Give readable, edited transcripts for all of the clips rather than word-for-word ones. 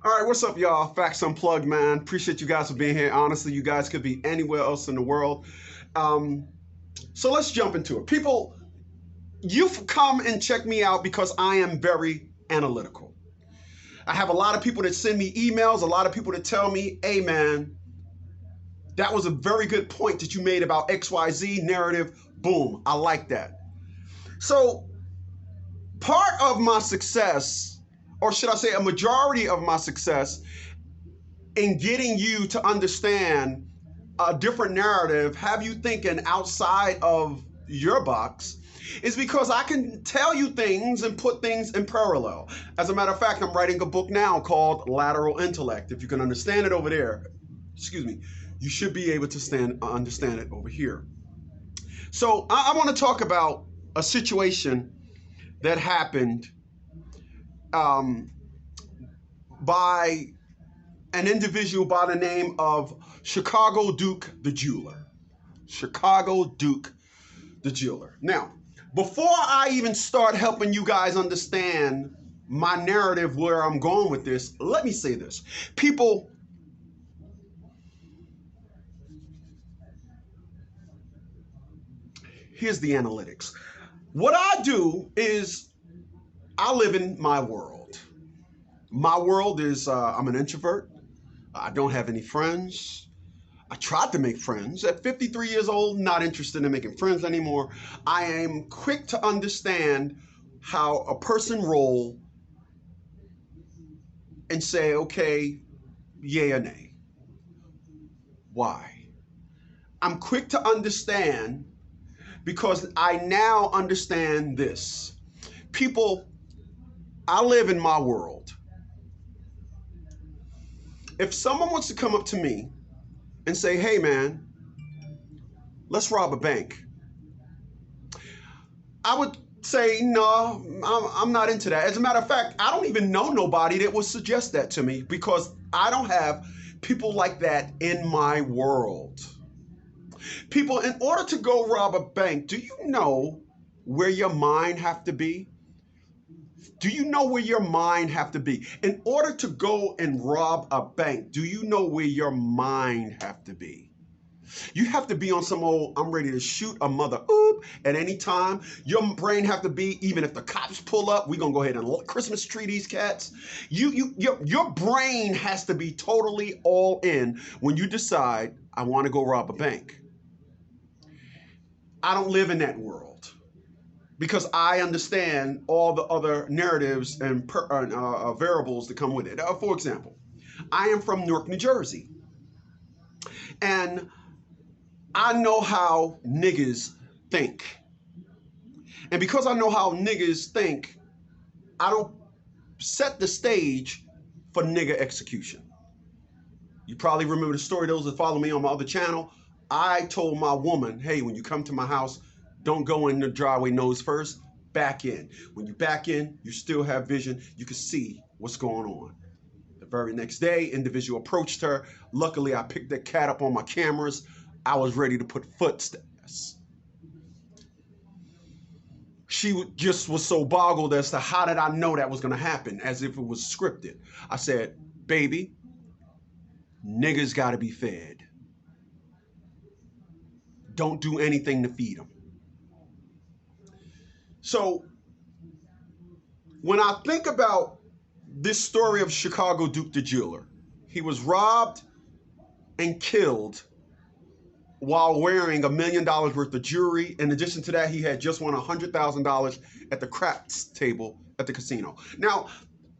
All right, what's up, y'all? Facts Unplugged, man. Appreciate you guys for being here. Honestly, you guys could be anywhere else in the world. Um, so let's jump into it. People, you've come and checked me out because I am very analytical. I have a lot of people that send me emails, a lot of people that tell me, hey, man, that was a very good point that you made about XYZ narrative. Boom, I like that. So, part of my success, or should I say a majority of my success, in getting you to understand a different narrative, have you thinking outside of your box, is because I can tell you things and put things in parallel. As a matter of fact, I'm writing a book now called Lateral Intellect. If you can understand it over there, excuse me, you should be able to understand it over here. So I want to talk about a situation that happened by an individual by the name of Chicago Duke the Jeweler. Chicago Duke the Jeweler. Now, before I even start helping you guys understand my narrative, where I'm going with this, let me say this. People, here's the analytics. What I do is I live in my world. My world is I'm an introvert. I don't have any friends. I tried to make friends. At 53 years old, not interested in making friends anymore. I am quick to understand how a person roll and say, okay, yay or nay. Why? I'm quick to understand because I now understand this. People, I live in my world. If someone wants to come up to me and say, hey, man, let's rob a bank, I would say, no, I'm not into that. As a matter of fact, I don't even know nobody that would suggest that to me because I don't have people like that in my world. People, in order to go rob a bank, do you know where your mind have to be? Do you know where your mind have to be? In order to go and rob a bank, do you know where your mind have to be? You have to be on some old, I'm ready to shoot a mother oop at any time. Your brain have to be, even if the cops pull up, we're going to go ahead and Christmas tree these cats. Your brain has to be totally all in when you decide, I want to go rob a bank. I don't live in that world because I understand all the other narratives and variables that come with it. For example, I am from Newark, New Jersey. And I know how niggas think. And because I know how niggas think, I don't set the stage for nigga execution. You probably remember the story, those that follow me on my other channel. I told my woman, hey, when you come to my house, don't go in the driveway nose first, back in. When you back in, you still have vision. You can see what's going on. The very next day, individual approached her. Luckily, I picked that cat up on my cameras. I was ready to put footsteps. She just was so boggled as to how did I know that was going to happen, as if it was scripted. I said, baby, niggas got to be fed. Don't do anything to feed them. So when I think about this story of Chicago Duke the Jeweler, he was robbed and killed while wearing $1 million worth of jewelry. In addition to that, he had just won $100,000 at the craps table at the casino. Now,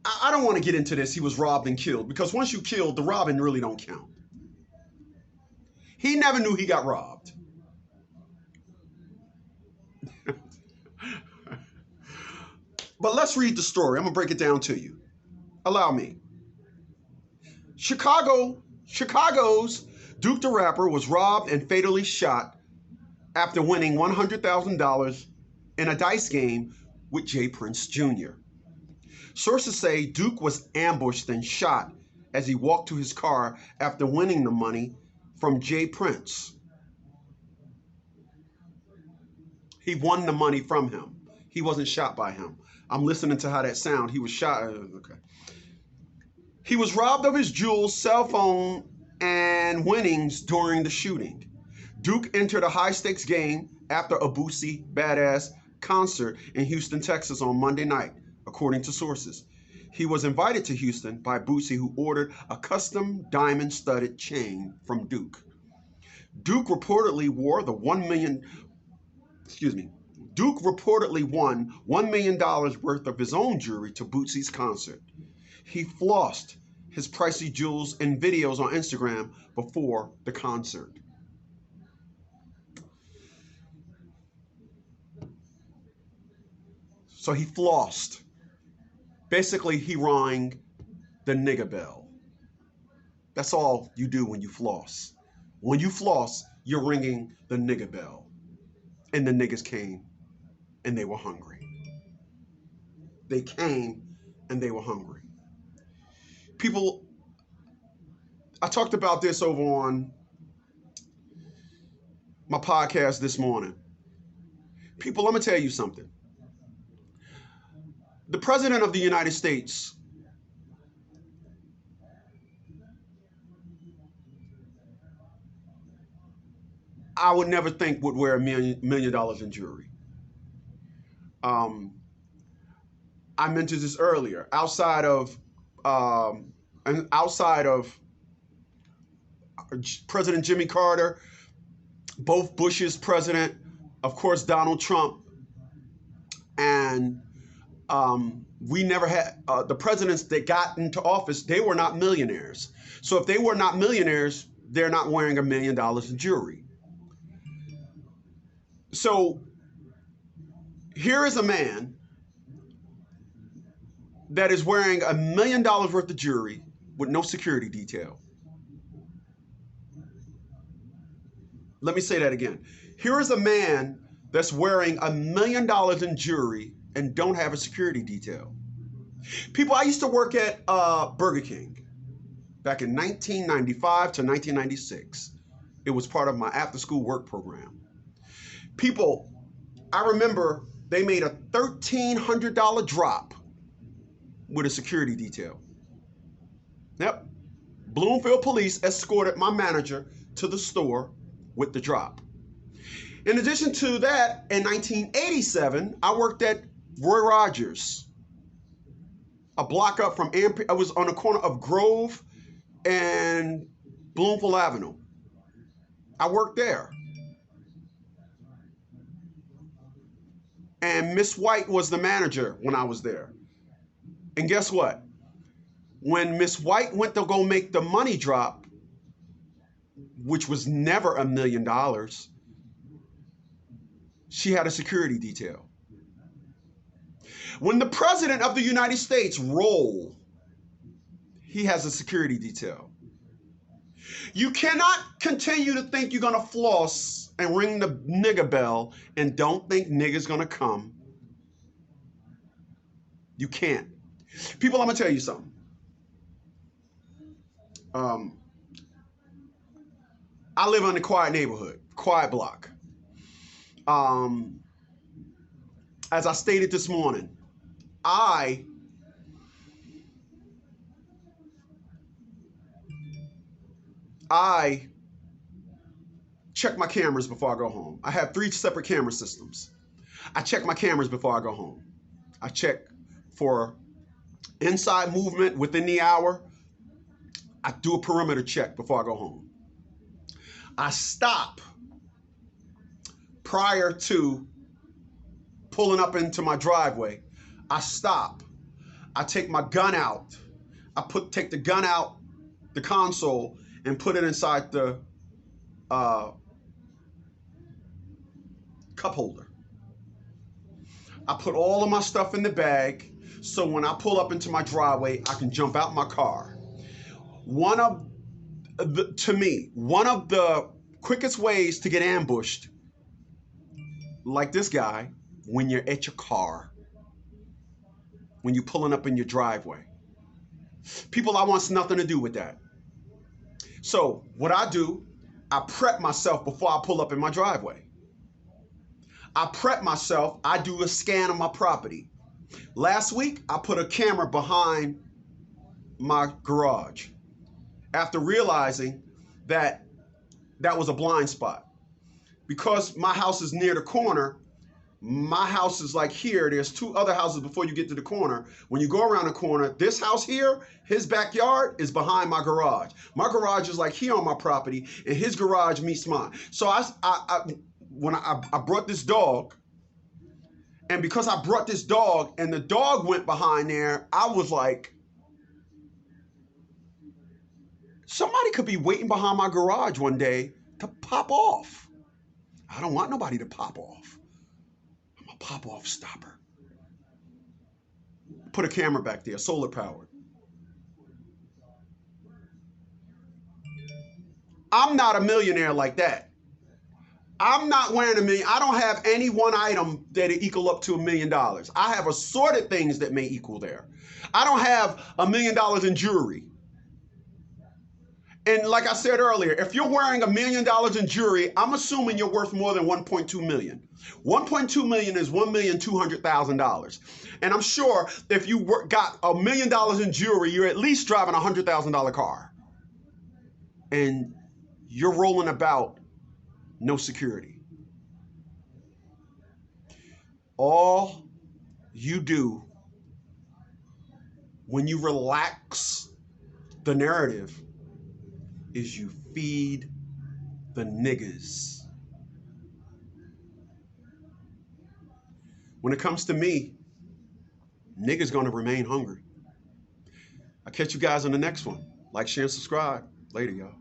I don't want to get into this. He was robbed and killed because once you killed, the robbing really don't count. He never knew he got robbed. But let's read the story. I'm going to break it down to you. Allow me. Chicago's Duke the Rapper was robbed and fatally shot after winning $100,000 in a dice game with Jay Prince Jr. Sources say Duke was ambushed and shot as he walked to his car after winning the money from Jay Prince. He won the money from him. He wasn't shot by him. I'm listening to how that sound. He was shot. Okay. He was robbed of his jewels, cell phone, and winnings during the shooting. Duke entered a high-stakes game after a bootsy badass concert in Houston, Texas on Monday night, according to sources. He was invited to Houston by Bootsy, who ordered a custom diamond-studded chain from Duke. Duke reportedly wore the Duke reportedly won $1 million worth of his own jewelry to Bootsy's concert. He flossed his pricey jewels in videos on Instagram before the concert. So he flossed. Basically, he rang the nigga bell. That's all you do when you floss. When you floss, you're ringing the nigga bell. And the niggas came and they were hungry. They came and they were hungry. People, I talked about this over on my podcast this morning. People, let me tell you something. The President of the United States I would never think would wear $1 million in jewelry. I mentioned this earlier. Outside of President Jimmy Carter, both Bush's president, of course Donald Trump, and we never had the presidents that got into office. They were not millionaires. So if they were not millionaires, they're not wearing $1 million in jewelry. So here is a man that is wearing $1 million worth of jewelry with no security detail. Let me say that again. Here is a man that's wearing $1 million in jewelry and don't have a security detail. People, I used to work at Burger King back in 1995 to 1996. It was part of my after-school work program. People, I remember they made a $1,300 drop with a security detail. Yep. Bloomfield Police escorted my manager to the store with the drop. In addition to that, in 1987, I worked at Roy Rogers, a block up from I was on the corner of Grove and Bloomfield Avenue. I worked there. And Miss White was the manager when I was there. And guess what? When Miss White went to go make the money drop, which was never $1 million, she had a security detail. When the President of the United States rolls, he has a security detail. You cannot continue to think you're going to floss and ring the nigga bell and don't think nigga's going to come. You can't. People, I'm going to tell you something. I live in a quiet neighborhood, quiet block. As I stated this morning, I check my cameras before I go home. I have 3 separate camera systems. I check my cameras before I go home. I check for inside movement within the hour. I do a perimeter check before I go home. I stop prior to pulling up into my driveway. I stop. I take my gun out. Take the gun out the console and put it inside the cup holder. I put all of my stuff in the bag, so when I pull up into my driveway, I can jump out my car. One of the quickest ways to get ambushed, like this guy, when you're at your car, when you're pulling up in your driveway. People, I want nothing to do with that. So what I do, I prep myself before I pull up in my driveway. I prep myself. I do a scan of my property. Last week, I put a camera behind my garage after realizing that that was a blind spot. Because my house is near the corner, my house is like here. There's two other houses before you get to the corner. When you go around the corner, this house here, his backyard is behind my garage. My garage is like here on my property, and his garage meets mine. So when I brought this dog, and because I brought this dog and the dog went behind there, I was like, somebody could be waiting behind my garage one day to pop off. I don't want nobody to pop off. I'm a pop-off stopper. Put a camera back there, solar powered. I'm not a millionaire like that. I'm not wearing $1 million. I don't have any one item that equal up to $1 million. I have assorted things that may equal there. I don't have $1 million in jewelry. And like I said earlier, if you're wearing $1 million in jewelry, I'm assuming you're worth more than 1.2 million. 1.2 million is $1,200,000. And I'm sure if you got $1 million in jewelry, you're at least driving a $100,000 car. And you're rolling about no security. All you do when you relax the narrative is you feed the niggas. When it comes to me, niggas gonna remain hungry. I'll catch you guys on the next one. Like, share, and subscribe. Later, y'all.